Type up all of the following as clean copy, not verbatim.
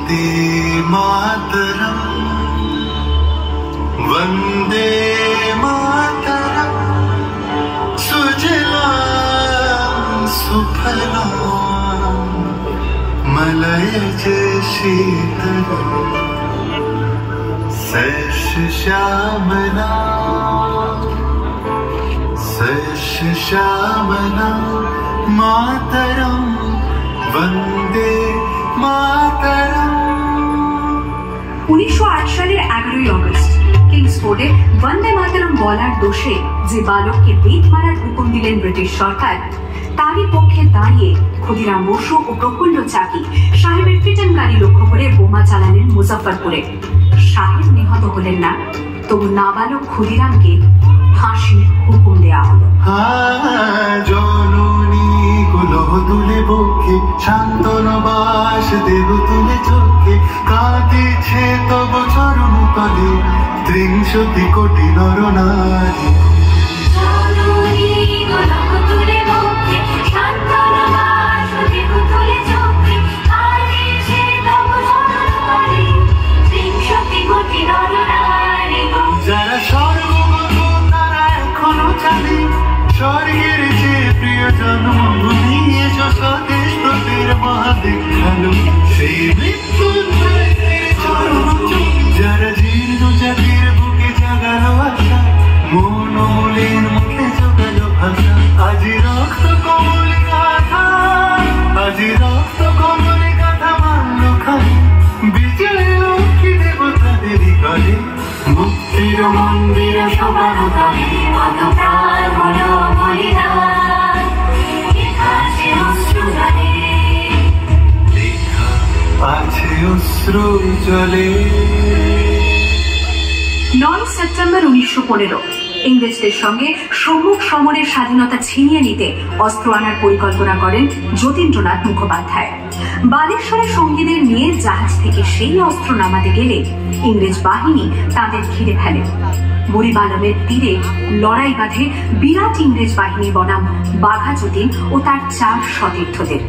वन्दे मातरम् वन्दे मातरम् सुजलां सुफलां मलयज शीतलां सस्यश्यामलां मातरं वन्दे मातरम्। 1908 সালের 11ই আগস্ট কিংসফোর্ডে বন্দে মাতরম বলার দোষে যে বালককে বেত মারার হুকুম দিলেন ব্রিটিশ সরকার, তারই পক্ষে দাঁড়িয়ে ক্ষুদিরাম বসু ও প্রফুল্ল চাকি সাহেবের ফিটন গাড়ি লক্ষ্য করে বোমা চালালেন মুজফ্ফরপুরে। সাহেব নিহত হলেন না, তবু নাবালক ক্ষুদিরামকে ফাঁসির হুকুম দেয়া হলো। জননী কুলহ তুলে বক্ষে শান্তনবাস দেহ তুলে চোখে কাঁদিছে তব চরণ তলে ৩০ কোটি নরনারী। যারা স্বর্গগত তারা এখনো জানে স্বর্গের যে প্রিয় জন্মভূমি এসো স্বদেশ প্রতির মহাদীক্ষালো সেই মৃত্যুর চরণ। যারা জীর্ণ জাতির বুকে জাগালো আশা মনোমলিন মুখে জোগালো ভাষা আজি রক্ত কমলে গাথা আজি রক্ত কমলে গাথা মানল খালি বিজয় লক্ষ্মী দেবতাদেরই কালে মুক্তির মন্দির সবার দাবি কত প্রাণ হলো বলিদান লেখা আছে অশ্রু জলে। 9 সেপ্টেম্বর 1915 ইংরেজদের সঙ্গে সম্মুখ সমরের স্বাধীনতা ছিনিয়ে নিতে অস্ত্র আনার পরিকল্পনা করেন যতীন্দ্রনাথ মুখোপাধ্যায়। বালেশ্বরে সঙ্গীদের নিয়ে জাহাজ থেকে সেই অস্ত্র নামাতে গেলে ইংরেজ বাহিনী তাদের ঘিরে ফেলে। বুড়িবালমের তীরে লড়াই বাঁধে বিরাট ইংরেজ বাহিনী বনাম বাঘা যতীন ও তার 4 সতীর্থদের।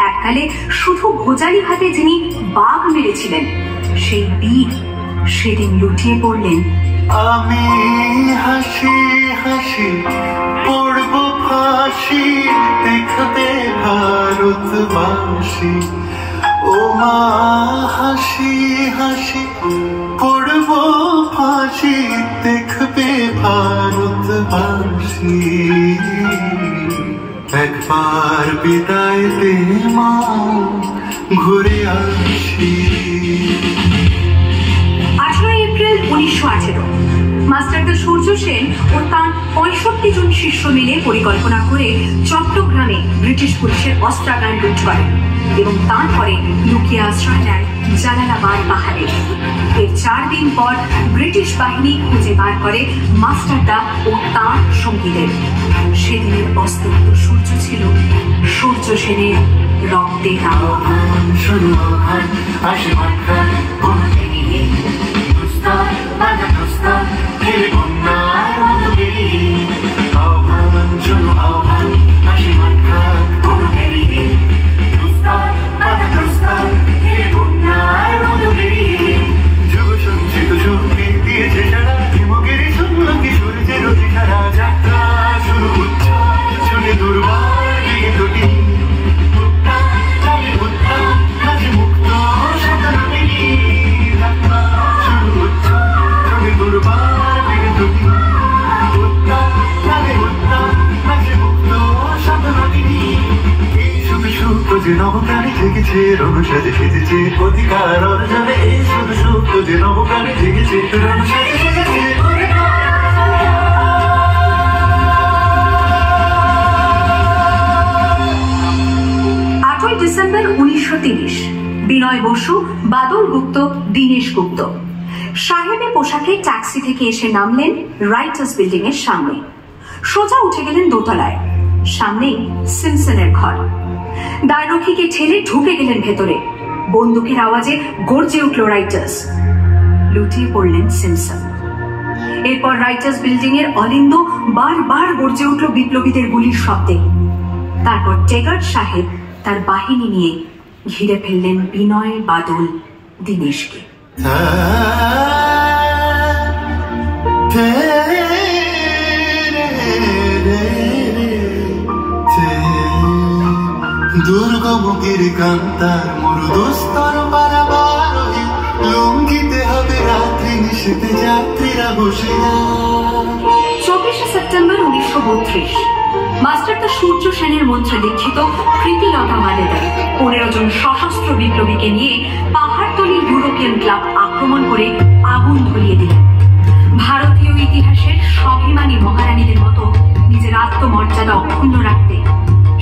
এককালে শুধু ভোজালি হাতে যিনি বাঘ মেরেছিলেন, সেই বীর সেদিন লুটিয়ে পড়লেন। আমি হাসি হাসি পড়ব ফাঁসি দেখবে ভারতবাসী ও মা হাসি হাসি পড়ব ফাঁসি দেখবে ভারতবাসী একবার বিদায় দে মা ঘুরে আসি। 18 এপ্রিল 1918 মাস্টারদা সূর্য সেন ও তার 65 জন শিষ্য মিলে পরিকল্পনা করে চট্টগ্রামে ব্রিটিশ পুলিশের অস্ত্রাগার লুট করেন এবং তারপরে লুকিয়ে আশ্রয় নেয় জালালাবাদ পাহাড়ে। এর 4 দিন পর ব্রিটিশ বাহিনী খুঁজে বার করে মাস্টারদা ও তার সঙ্গীদের। সেদিনের অস্তমিত সূর্য ছিল সূর্য সেনের রক্তে নবপ্রাণী জেগেছে রণ সাজে সেজেছে অধিকার অর্জনে এই শুধু সুখ যে নবপ্রাণী জেগেছে রণ সাজে সেজেছে। 8 ডিসেম্বর 1930 বিনয় বসু, বাদল গুপ্ত, দীনেশ গুপ্ত সাহেবের পোশাকে ট্যাক্সি থেকে এসে নামলেন রাইটার্স বিল্ডিং এর সামনে। সোজা উঠে গেলেন দোতলায়। সামনেই সিমসনের ঘর। দ্বাররক্ষীকে ঠেলে ঢুকে গেলেন ভেতরে। বন্দুকের আওয়াজে গর্জে উঠল রাইটার্স। লুটিয়ে পড়লেন সিমসন। এরপর রাইটার্স বিল্ডিং এর অলিন্দ বারবার গর্জে উঠল বিপ্লবীদের গুলির শব্দে। তারপর টেগার্ট সাহেব তার বাহিনী নিয়ে ঘিরে ফেললেন বিনয়, বাদল, দীনেশকে। দুর্গমুখের কান্তার মরুদস্তর পারাবার লঙ্ঘিতে হবে রাত্রি নিশীথে যাত্রীরা বসিয়া। 24শে সেপ্টেম্বর 1932 মাস্টারদা সূর্য সেনের মন্ত্রে দীক্ষিত প্রীতিলতা ওয়াদেদার 15 জন সশস্ত্র বিপ্লবীকে নিয়ে পাহাড়তলির ইউরোপিয়ান ক্লাব আক্রমণ করে আগুন ধরিয়ে দিলেন। ভারতীয় ইতিহাসের স্বাভিমানী মহারানীদের মতো নিজের আত্মমর্যাদা অক্ষুণ্ণ রাখতে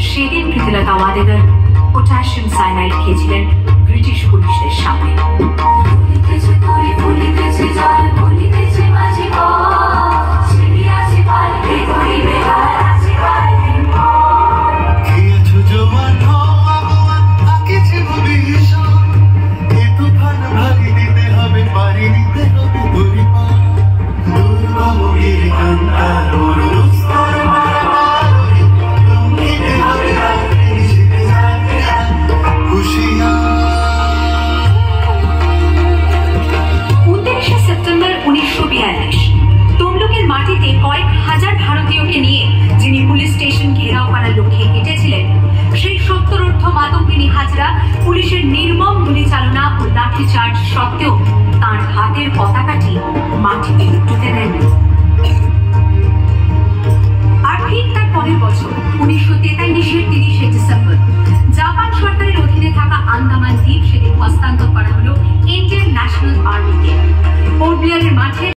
সেদিন প্রীতিলতা ওয়াদেদার পটাশিয়াম সায়ানাইড খেয়েছিলেন ব্রিটিশ পুলিশদের সামনে। কয়েক হাজার ভারতীয়কে নিয়ে যিনি পুলিশ স্টেশন ঘেরাও করার লক্ষ্যে হেঁটেছিলেন, সেই সত্তরোর্ধ্ব মাতঙ্গিনী হাজরা পুলিশের নির্মম গুলিচালনা ও লাঠিচার্জ সত্ত্বেও তাঁর হাতের পতাকাটি মাটিতে টুকে দেননি।